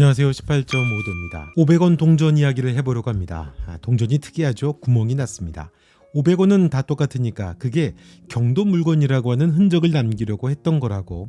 안녕하세요. 18.5도입니다. 500원 동전 이야기를 해보려고 합니다. 동전이 특이하죠. 구멍이 났습니다. 500원은 다 똑같으니까 그게 경도 물건이라고 하는 흔적을 남기려고 했던 거라고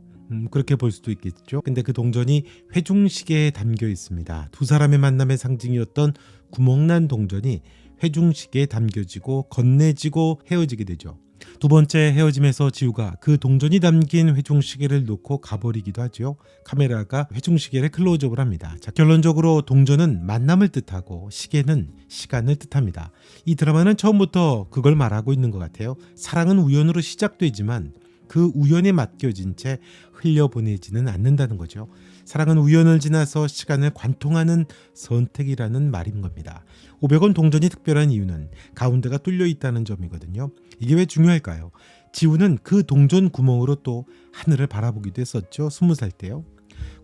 그렇게 볼 수도 있겠죠. 근데 그 동전이 회중식에 담겨 있습니다. 두 사람의 만남의 상징이었던 구멍난 동전이 회중식에 담겨지고 건네지고 헤어지게 되죠. 두 번째 헤어짐에서 지우가 그 동전이 담긴 회중시계를 놓고 가버리기도 하죠. 카메라가 회중시계를 클로즈업을 합니다. 자, 결론적으로 동전은 만남을 뜻하고 시계는 시간을 뜻합니다. 이 드라마는 처음부터 그걸 말하고 있는 것 같아요. 사랑은 우연으로 시작되지만 그 우연에 맡겨진 채 흘려보내지는 않는다는 거죠. 사랑은 우연을 지나서 시간을 관통하는 선택이라는 말인 겁니다. 500원 동전이 특별한 이유는 가운데가 뚫려 있다는 점이거든요. 이게 왜 중요할까요? 지우는 그 동전 구멍으로 또 하늘을 바라보기도 했었죠. 20살 때요.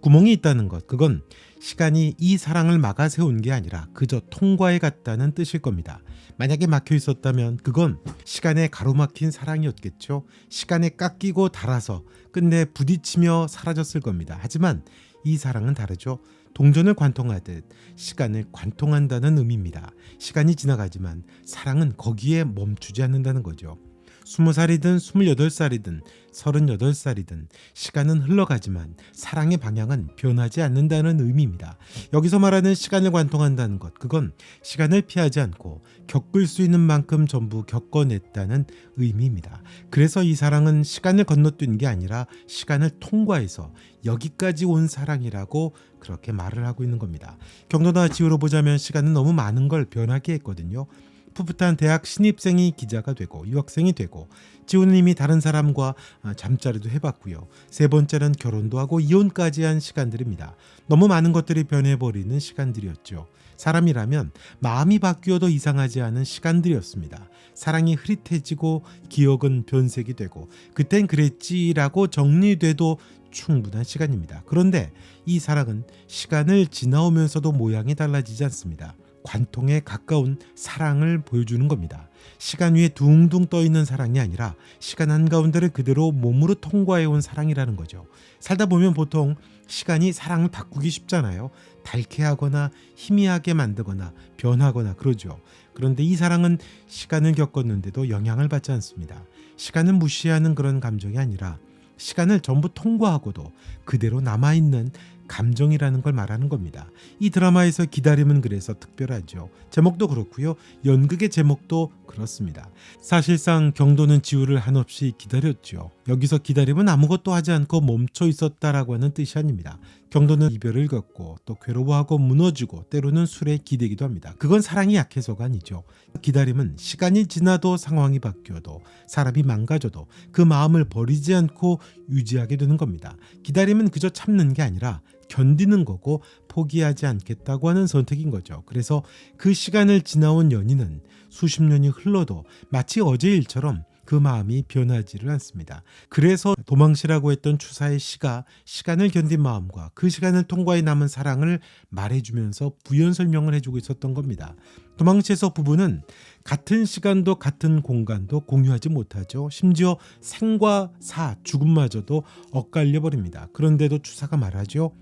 구멍이 있다는 것, 그건 시간이 이 사랑을 막아 세운 게 아니라 그저 통과해 갔다는 뜻일 겁니다. 만약에 막혀 있었다면 그건 시간에 가로막힌 사랑이었겠죠. 시간에 깎이고 닳아서 끝내 부딪히며 사라졌을 겁니다. 하지만 이 사랑은 다르죠. 동전을 관통하듯 시간을 관통한다는 의미입니다. 시간이 지나가지만 사랑은 거기에 멈추지 않는다는 거죠. 20살이든 28살이든 38살이든 시간은 흘러가지만 사랑의 방향은 변하지 않는다는 의미입니다. 여기서 말하는 시간을 관통한다는 것, 그건 시간을 피하지 않고 겪을 수 있는 만큼 전부 겪어냈다는 의미입니다. 그래서 이 사랑은 시간을 건너뛴 게 아니라 시간을 통과해서 여기까지 온 사랑이라고 그렇게 말을 하고 있는 겁니다. 경도나 지우로 보자면 시간은 너무 많은 걸 변하게 했거든요. 풋풋한 대학 신입생이 기자가 되고 유학생이 되고, 지우는 이미 다른 사람과 잠자리도 해봤고요. 세 번째는 결혼도 하고 이혼까지 한 시간들입니다. 너무 많은 것들이 변해버리는 시간들이었죠. 사람이라면 마음이 바뀌어도 이상하지 않은 시간들이었습니다. 사랑이 흐릿해지고 기억은 변색이 되고 그땐 그랬지라고 정리돼도 충분한 시간입니다. 그런데 이 사랑은 시간을 지나오면서도 모양이 달라지지 않습니다. 관통에 가까운 사랑을 보여주는 겁니다. 시간 위에 둥둥 떠있는 사랑이 아니라 시간 한가운데를 그대로 몸으로 통과해온 사랑이라는 거죠. 살다 보면 보통 시간이 사랑을 바꾸기 쉽잖아요. 달캐하거나 희미하게 만들거나 변하거나 그러죠. 그런데 이 사랑은 시간을 겪었는데도 영향을 받지 않습니다. 시간을 무시하는 그런 감정이 아니라 시간을 전부 통과하고도 그대로 남아있는 감정이라는 걸 말하는 겁니다. 이 드라마에서 기다림은 그래서 특별하죠. 제목도 그렇고요. 연극의 제목도 그렇습니다. 사실상 경도는 지우를 한없이 기다렸죠. 여기서 기다림은 아무것도 하지 않고 멈춰 있었다라고 하는 뜻이 아닙니다. 경도는 이별을 겪고 또 괴로워하고 무너지고 때로는 술에 기대기도 합니다. 그건 사랑이 약해서가 아니죠. 기다림은 시간이 지나도 상황이 바뀌어도 사람이 망가져도 그 마음을 버리지 않고 유지하게 되는 겁니다. 기다림은 그저 참는 게 아니라 견디는 거고 포기하지 않겠다고 하는 선택인 거죠. 그래서 그 시간을 지나온 연인은 수십 년이 흘러도 마치 어제 일처럼 그 마음이 변하지를 않습니다. 그래서 도망시라고 했던 추사의 시가 시간을 견딘 마음과 그 시간을 통과해 남은 사랑을 말해주면서 부연 설명을 해주고 있었던 겁니다. 도망시에서 부부는 같은 시간도 같은 공간도 공유하지 못하죠. 심지어 생과 사, 죽음마저도 엇갈려 버립니다. 그런데도 추사가 말하죠.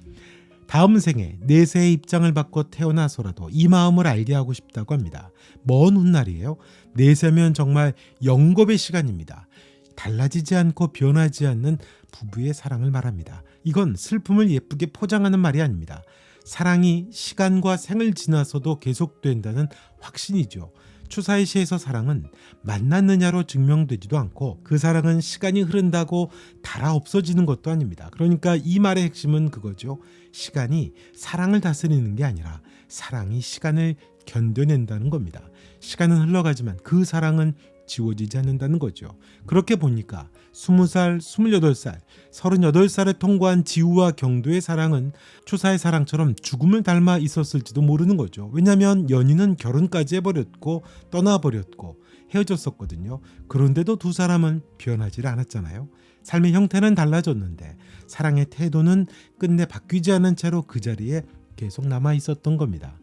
다음 생에 내세의 입장을 바꿔 태어나서라도 이 마음을 알게 하고 싶다고 합니다. 먼 훗날이에요. 내세면 정말 영겁의 시간입니다. 달라지지 않고 변하지 않는 부부의 사랑을 말합니다. 이건 슬픔을 예쁘게 포장하는 말이 아닙니다. 사랑이 시간과 생을 지나서도 계속된다는 확신이죠. 추사의 시에서 사랑은 만났느냐로 증명되지도 않고 그 사랑은 시간이 흐른다고 달아 없어지는 것도 아닙니다. 그러니까 이 말의 핵심은 그거죠. 시간이 사랑을 다스리는 게 아니라 사랑이 시간을 견뎌낸다는 겁니다. 시간은 흘러가지만 그 사랑은 지워지지 않는다는 거죠. 그렇게 보니까 20살, 28살, 38살을 통과한 지우와 경도의 사랑은 추사의 사랑처럼 죽음을 닮아 있었을지도 모르는 거죠. 왜냐하면 연인은 결혼까지 해버렸고 떠나버렸고 헤어졌었거든요. 그런데도 두 사람은 변하지 않았잖아요. 삶의 형태는 달라졌는데 사랑의 태도는 끝내 바뀌지 않은 채로 그 자리에 계속 남아 있었던 겁니다.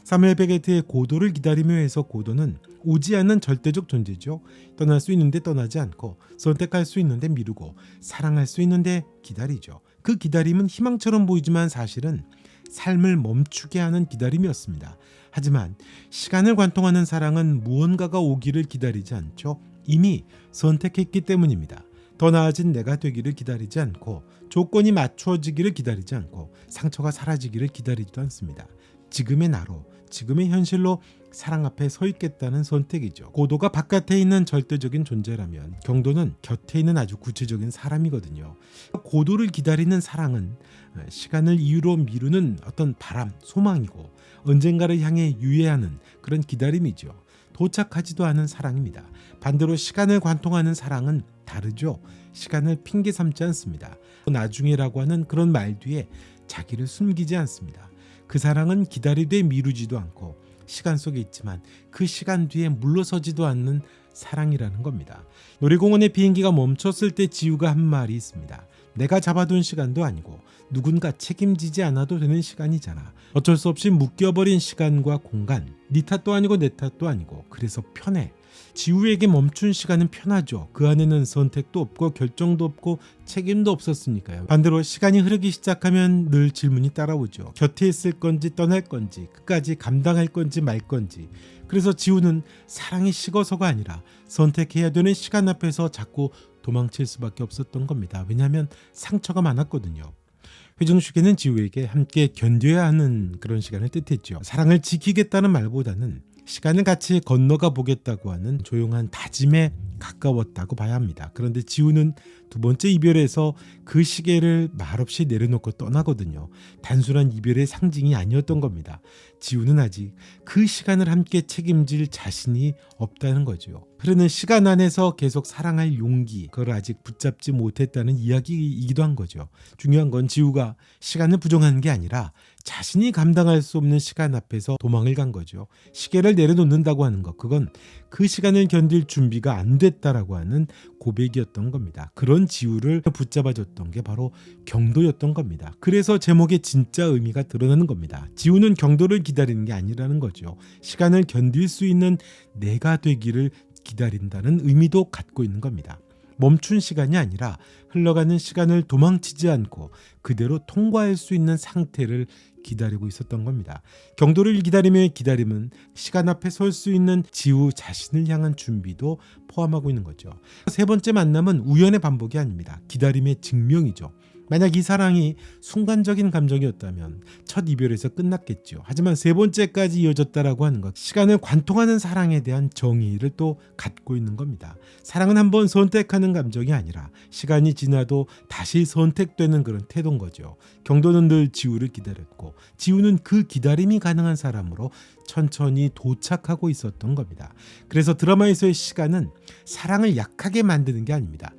사무엘 베게트의 고도를 기다리며 해서 고도는 오지 않는 절대적 존재죠. 떠날 수 있는데 떠나지 않고, 선택할 수 있는데 미루고, 사랑할 수 있는데 기다리죠. 그 기다림은 희망처럼 보이지만 사실은 삶을 멈추게 하는 기다림이었습니다. 하지만 시간을 관통하는 사랑은 무언가가 오기를 기다리지 않죠. 이미 선택했기 때문입니다. 더 나아진 내가 되기를 기다리지 않고 조건이 맞추어지기를 기다리지 않고 상처가 사라지기를 기다리지도 않습니다. 지금의 나로, 지금의 현실로 사랑 앞에 서 있겠다는 선택이죠. 고도가 바깥에 있는 절대적인 존재라면 경도는 곁에 있는 아주 구체적인 사람이거든요. 고도를 기다리는 사랑은 시간을 이유로 미루는 어떤 바람, 소망이고 언젠가를 향해 유예하는 그런 기다림이죠. 도착하지도 않은 사랑입니다. 반대로 시간을 관통하는 사랑은 다르죠. 시간을 핑계 삼지 않습니다. 나중에라고 하는 그런 말 뒤에 자기를 숨기지 않습니다. 그 사랑은 기다리되 미루지도 않고 시간 속에 있지만 그 시간 뒤에 물러서지도 않는 사랑이라는 겁니다. 놀이공원의 비행기가 멈췄을 때 지우가 한 말이 있습니다. 내가 잡아둔 시간도 아니고 누군가 책임지지 않아도 되는 시간이잖아. 어쩔 수 없이 묶여버린 시간과 공간, 네 탓도 아니고 내 탓도 아니고 그래서 편해. 지우에게 멈춘 시간은 편하죠. 그 안에는 선택도 없고 결정도 없고 책임도 없었으니까요. 반대로 시간이 흐르기 시작하면 늘 질문이 따라오죠. 곁에 있을 건지 떠날 건지 끝까지 감당할 건지 말 건지. 그래서 지우는 사랑이 식어서가 아니라 선택해야 되는 시간 앞에서 자꾸 도망칠 수밖에 없었던 겁니다. 왜냐하면 상처가 많았거든요. 회중식에는 지우에게 함께 견뎌야 하는 그런 시간을 뜻했죠. 사랑을 지키겠다는 말보다는 시간을 같이 건너가 보겠다고 하는 조용한 다짐에 가까웠다고 봐야 합니다. 그런데 지우는 두 번째 이별에서 그 시계를 말없이 내려놓고 떠나거든요. 단순한 이별의 상징이 아니었던 겁니다. 지우는 아직 그 시간을 함께 책임질 자신이 없다는 거죠. 흐르는 시간 안에서 계속 사랑할 용기, 그걸 아직 붙잡지 못했다는 이야기이기도 한 거죠. 중요한 건 지우가 시간을 부정하는 게 아니라 자신이 감당할 수 없는 시간 앞에서 도망을 간 거죠. 시계를 내려놓는다고 하는 것, 그건 그 시간을 견딜 준비가 안 됐다라고 하는 고백이었던 겁니다. 그런 지우를 붙잡아줬던 게 바로 경도였던 겁니다. 그래서 제목의 진짜 의미가 드러나는 겁니다. 지우는 경도를 기다리는 게 아니라는 거죠. 시간을 견딜 수 있는 내가 되기를 기다린다는 의미도 갖고 있는 겁니다. 멈춘 시간이 아니라 흘러가는 시간을 도망치지 않고 그대로 통과할 수 있는 상태를 기다리고 있었던 겁니다. 경도를 기다리며의 기다림은 시간 앞에 설 수 있는 지우 자신을 향한 준비도 포함하고 있는 거죠. 세 번째 만남은 우연의 반복이 아닙니다. 기다림의 증명이죠. 만약 이 사랑이 순간적인 감정이었다면 첫 이별에서 끝났겠죠. 하지만 세 번째까지 이어졌다라고 하는 것, 시간을 관통하는 사랑에 대한 정의를 또 갖고 있는 겁니다. 사랑은 한번 선택하는 감정이 아니라 시간이 지나도 다시 선택되는 그런 태도인 거죠. 경도는 늘 지우를 기다렸고 지우는 그 기다림이 가능한 사람으로 천천히 도착하고 있었던 겁니다. 그래서 드라마에서의 시간은 사랑을 약하게 만드는 게 아닙니다.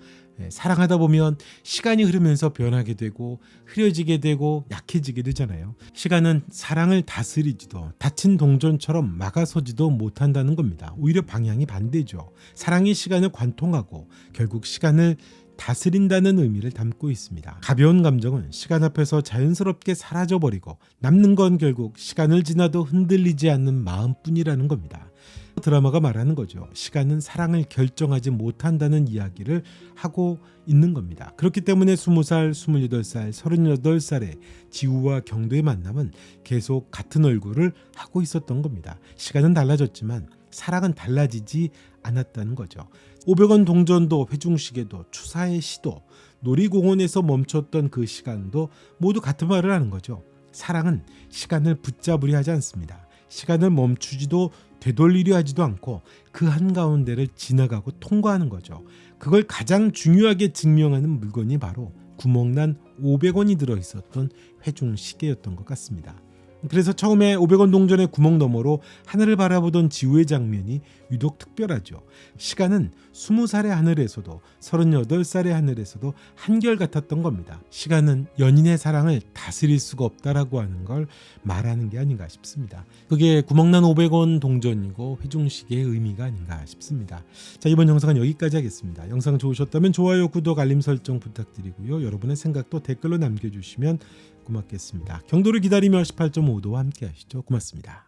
사랑하다 보면 시간이 흐르면서 변하게 되고 흐려지게 되고 약해지게 되잖아요. 시간은 사랑을 다스리지도 다친 동전처럼 막아서지도 못한다는 겁니다. 오히려 방향이 반대죠. 사랑이 시간을 관통하고 결국 시간을 다스린다는 의미를 담고 있습니다. 가벼운 감정은 시간 앞에서 자연스럽게 사라져버리고 남는 건 결국 시간을 지나도 흔들리지 않는 마음뿐이라는 겁니다. 드라마가 말하는 거죠. 시간은 사랑을 결정하지 못한다는 이야기를 하고 있는 겁니다. 그렇기 때문에 20살, 28살, 38살의 지우와 경도의 만남은 계속 같은 얼굴을 하고 있었던 겁니다. 시간은 달라졌지만 사랑은 달라지지 않았다는 거죠. 500원 동전도 회중시계도 추사의 시도, 놀이공원에서 멈췄던 그 시간도 모두 같은 말을 하는 거죠. 사랑은 시간을 붙잡으려 하지 않습니다. 시간을 멈추지도 되돌리려 하지도 않고 그 한가운데를 지나가고 통과하는 거죠. 그걸 가장 중요하게 증명하는 물건이 바로 구멍난 500원이 들어있었던 회중시계였던 것 같습니다. 그래서 처음에 500원 동전의 구멍 너머로 하늘을 바라보던 지우의 장면이 유독 특별하죠. 시간은 20살의 하늘에서도 38살의 하늘에서도 한결같았던 겁니다. 시간은 연인의 사랑을 다스릴 수가 없다라고 하는 걸 말하는 게 아닌가 싶습니다. 그게 구멍난 500원 동전이고 회중시계의 의미가 아닌가 싶습니다. 자, 이번 영상은 여기까지 하겠습니다. 영상 좋으셨다면 좋아요, 구독, 알림 설정 부탁드리고요. 여러분의 생각도 댓글로 남겨주시면 고맙겠습니다. 경도를 기다리며 18.5도와 함께 하시죠. 고맙습니다.